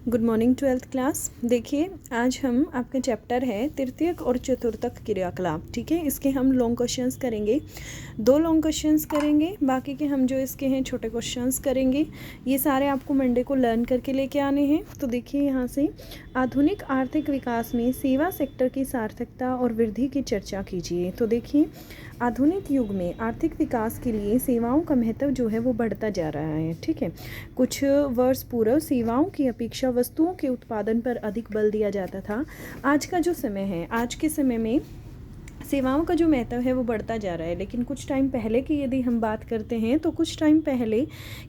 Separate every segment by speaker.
Speaker 1: Good morning twelfth class. देखिए आज हम आपका चैप्टर है तृतीयक और चतुर्थक क्रियाकलाप। ठीक है, इसके हम लॉन्ग क्वेश्चंस करेंगे, 2 लॉन्ग क्वेश्चंस करेंगे, बाकी के हम जो इसके हैं छोटे क्वेश्चंस करेंगे। ये सारे आपको मंडे को लर्न करके लेके आने हैं। तो देखिए यहाँ से आधुनिक आर्थिक विकास में सेवा सेक्टर की सार्थकता और वृद्धि की चर्चा कीजिए। तो देखिए आधुनिक युग में आर्थिक विकास के लिए सेवाओं का महत्व जो है वो बढ़ता जा रहा है। ठीक है, कुछ वर्ष पूर्व सेवाओं की अपेक्षा वस्तुओं के उत्पादन पर अधिक बल दिया जाता था। आज का जो समय है, आज के समय में सेवाओं का जो महत्व है वो बढ़ता जा रहा है। लेकिन कुछ टाइम पहले की यदि हम बात करते हैं तो कुछ टाइम पहले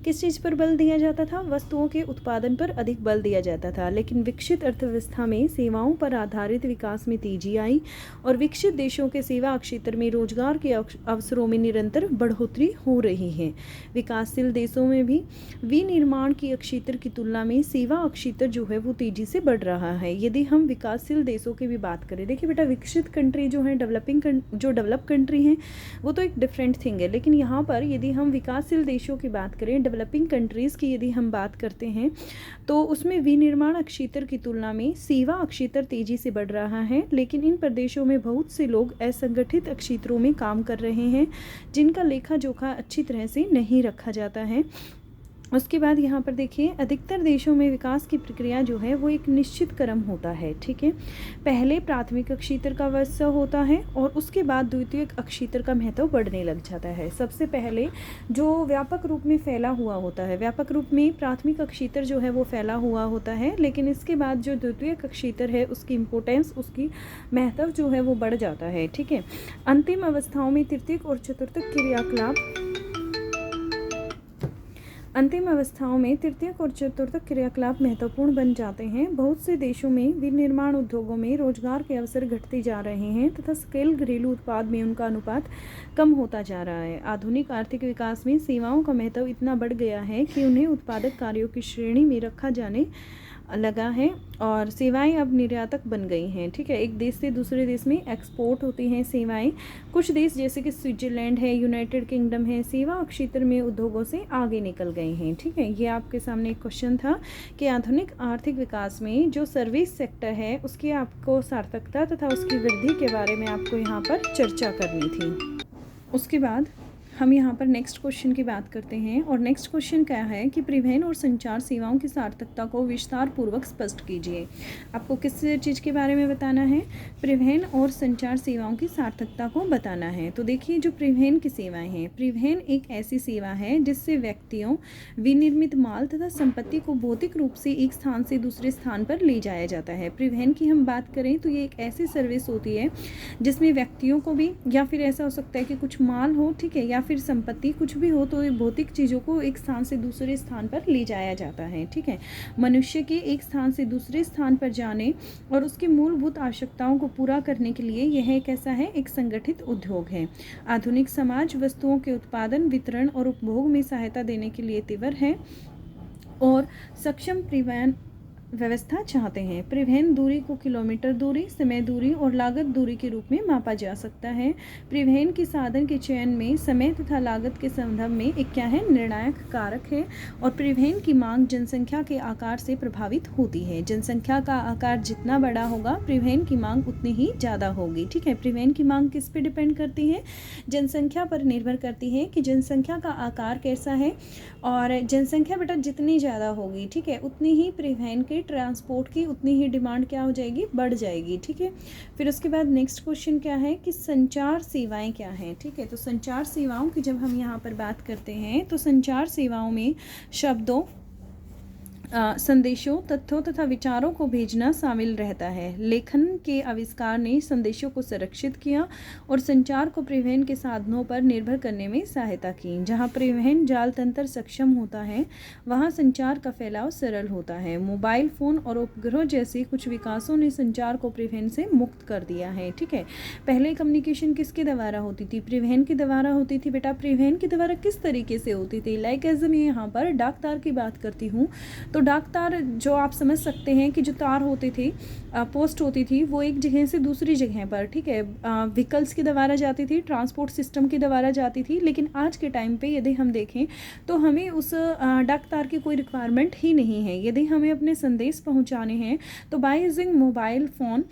Speaker 1: किस चीज़ पर बल दिया जाता था? वस्तुओं के उत्पादन पर अधिक बल दिया जाता था। लेकिन विकसित अर्थव्यवस्था में सेवाओं पर आधारित विकास में तेजी आई और विकसित देशों के सेवा क्षेत्र में रोजगार के अवसरों में निरंतर बढ़ोतरी हो रही है। विकासशील देशों में भी विनिर्माण की क्षेत्र की तुलना में सेवा क्षेत्र जो है वो तेजी से बढ़ रहा है। यदि हम विकासशील देशों की भी बात करें, देखिए बेटा विकसित कंट्री जो है डेवलप कंट्री हैं वो तो एक डिफरेंट थिंग है। लेकिन यहाँ पर यदि हम विकासशील देशों की बात करें, डेवलपिंग कंट्रीज़ की यदि हम बात करते हैं तो उसमें विनिर्माण क्षेत्र की तुलना में सेवा क्षेत्र तेजी से बढ़ रहा है। लेकिन इन प्रदेशों में बहुत से लोग असंगठित क्षेत्रों में काम कर रहे हैं जिनका लेखा जोखा अच्छी तरह से नहीं रखा जाता है। उसके बाद यहाँ पर देखिए अधिकतर देशों में विकास की प्रक्रिया जो है वो एक निश्चित क्रम होता है। ठीक है, पहले प्राथमिक क्षेत्र का वर्चस्व होता है और उसके बाद द्वितीयक क्षेत्र का महत्व बढ़ने लग जाता है। सबसे पहले जो व्यापक रूप में फैला हुआ होता है, व्यापक रूप में प्राथमिक क्षेत्र जो है वो फैला हुआ होता है, लेकिन इसके बाद जो द्वितीयक क्षेत्र है उसकी इम्पोर्टेंस, उसकी महत्व जो है वो बढ़ जाता है। ठीक है, अंतिम अवस्थाओं में तृतीयक और चतुर्थक क्रियाकलाप महत्वपूर्ण बन जाते हैं। बहुत से देशों में विनिर्माण उद्योगों में रोजगार के अवसर घटते जा रहे हैं तथा स्केल घरेलू उत्पाद में उनका अनुपात कम होता जा रहा है। आधुनिक आर्थिक विकास में सेवाओं का महत्व इतना बढ़ गया है कि उन्हें उत्पादक कार्यों की श्रेणी में रखा जाने लगा है और सेवाएं अब निर्यातक बन गई हैं। ठीक है, एक देश से दूसरे देश में एक्सपोर्ट होती हैं सेवाएं। कुछ देश जैसे कि स्विट्जरलैंड है, यूनाइटेड किंगडम है, सेवा क्षेत्र में उद्योगों से आगे निकल गए हैं। ठीक है, ये आपके सामने एक क्वेश्चन था कि आधुनिक आर्थिक विकास में जो सर्विस सेक्टर है उसकी आपको सार्थकता तथा उसकी वृद्धि के बारे में आपको यहाँ पर चर्चा करनी थी। उसके बाद हम यहाँ पर नेक्स्ट क्वेश्चन की बात करते हैं और नेक्स्ट क्वेश्चन क्या है कि परिवहन और संचार सेवाओं की सार्थकता को विस्तार पूर्वक स्पष्ट कीजिए। आपको किस चीज़ के बारे में बताना है? परिवहन और संचार सेवाओं की सार्थकता को बताना है। तो देखिए जो परिवहन की सेवाएं हैं, परिवहन एक ऐसी सेवा है जिससे व्यक्तियों, विनिर्मित माल तथा संपत्ति को भौतिक रूप से एक स्थान से दूसरे स्थान पर ले जाया जाता है। परिवहन की हम बात करें तो ये एक ऐसी सर्विस होती है जिसमें व्यक्तियों को भी, या फिर ऐसा हो सकता है कि कुछ माल हो, ठीक है, या फिर संपत्ति कुछ भी हो, तो ये भौतिक चीज़ों को एक स्थान से दूसरे स्थान पर ले जाया जाता है। ठीक है, मनुष्य के एक स्थान से दूसरे स्थान पर जाने और उसकी मूलभूत आवश्यकताओं को पूरा करने के लिए यह एक ऐसा है, एक संगठित उद्योग है। आधुनिक समाज वस्तुओं के उत्पादन, वितरण और उपभोग में सहायता देने के लिए तीव्र है और सक्षम परिवहन व्यवस्था चाहते हैं। परिवहन दूरी को किलोमीटर दूरी, समय दूरी और लागत दूरी के रूप में मापा जा सकता है। परिवहन के साधन के चयन में समय तथा लागत के संदर्भ में एक क्या है, निर्णायक कारक है। और परिवहन की मांग जनसंख्या के आकार से प्रभावित होती है। जनसंख्या का आकार जितना बड़ा होगा परिवहन की मांग उतनी ही ज़्यादा होगी। ठीक है, परिवहन की मांग किस पे डिपेंड करती है? जनसंख्या पर निर्भर करती है कि जनसंख्या का आकार कैसा है। और जनसंख्या बेटा जितनी ज़्यादा होगी, ठीक है, उतनी ही परिवहन के ट्रांसपोर्ट की उतनी ही डिमांड क्या हो जाएगी, बढ़ जाएगी। ठीक है, फिर उसके बाद नेक्स्ट क्वेश्चन क्या है कि संचार सेवाएं क्या हैं। ठीक है, तो संचार सेवाओं की जब हम यहाँ पर बात करते हैं तो संचार सेवाओं में शब्दों, संदेशों, तथ्यों तथा विचारों को भेजना शामिल रहता है। लेखन के आविष्कार ने संदेशों को संरक्षित किया और संचार को परिवहन के साधनों पर निर्भर करने में सहायता की। जहां परिवहन जाल तंत्र सक्षम होता है वहां संचार का फैलाव सरल होता है। मोबाइल फोन और उपग्रह जैसे कुछ विकासों ने संचार को परिवहन से मुक्त कर दिया है। ठीक है, पहले कम्युनिकेशन किसके द्वारा होती थी? परिवहन के द्वारा होती थी। बेटा परिवहन के द्वारा किस तरीके से होती थी? लाइक एज मैं यहाँ पर डाक तार की बात करती हूँ तो डाक तार जो आप समझ सकते हैं कि जो तार होते थे, पोस्ट होती थी, वो एक जगह से दूसरी जगह पर, ठीक है, व्हीकल्स के द्वारा जाती थी, ट्रांसपोर्ट सिस्टम के द्वारा जाती थी। लेकिन आज के टाइम पे यदि हम देखें तो हमें उस डाक तार की कोई रिक्वायरमेंट ही नहीं है। यदि हमें अपने संदेश पहुंचाने हैं तो बाय यूजिंग मोबाइल फ़ोन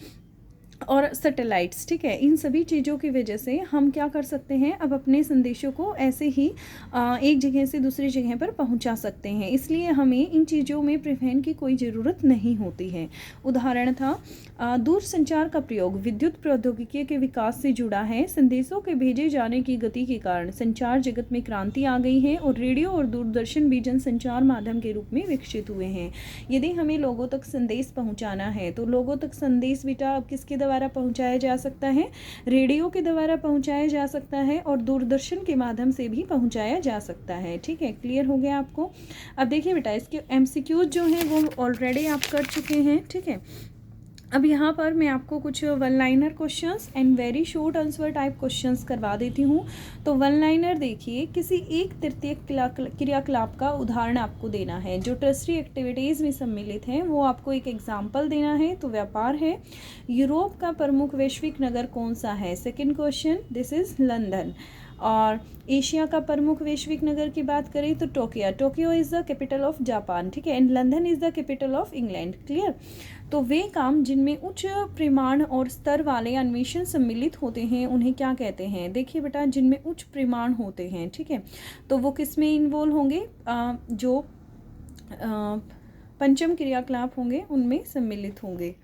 Speaker 1: और सैटेलाइट्स, ठीक है, इन सभी चीज़ों की वजह से हम क्या कर सकते हैं, अब अपने संदेशों को ऐसे ही एक जगह से दूसरी जगह पर पहुंचा सकते हैं। इसलिए हमें इन चीज़ों में परिवहन की कोई ज़रूरत नहीं होती है। उदाहरण था दूर संचार का प्रयोग विद्युत प्रौद्योगिकी के विकास से जुड़ा है। संदेशों के भेजे जाने की गति के कारण संचार जगत में क्रांति आ गई है और रेडियो और दूरदर्शन भी जनसंचार माध्यम के रूप में विकसित हुए हैं। यदि हमें लोगों तक संदेश पहुँचाना है तो लोगों तक संदेश बेटा अब किसके द्वारा पहुंचाया जा सकता है, रेडियो के द्वारा पहुंचाया जा सकता है और दूरदर्शन के माध्यम से भी पहुंचाया जा सकता है। ठीक है, क्लियर हो गया आपको। अब देखिए बेटा, इसके एमसीक्यूज जो हैं वो ऑलरेडी आप कर चुके हैं। ठीक है, अब यहाँ पर मैं आपको कुछ one liner questions and very short answer type questions करवा देती हूँ। तो वन लाइनर देखिए, किसी एक तृतीय क्रियाकलाप का उदाहरण आपको देना है जो टर्सरी एक्टिविटीज़ में सम्मिलित हैं, वो आपको एक एग्जाम्पल देना है। तो व्यापार है। यूरोप का प्रमुख वैश्विक नगर कौन सा है? Second question, this is London. और एशिया का प्रमुख वैश्विक नगर की बात करें तो Tokyo is the capital of Japan. ठीक है, and London is the capital of England. Clear. तो वे काम जिनमें उच्च परिमाण और स्तर वाले अन्वेषण सम्मिलित होते हैं उन्हें क्या कहते हैं? देखिए बेटा, जिनमें उच्च परिमाण होते हैं, ठीक है, तो वो किस में इन्वॉल्व होंगे? जो पंचम क्रियाकलाप होंगे उनमें सम्मिलित होंगे।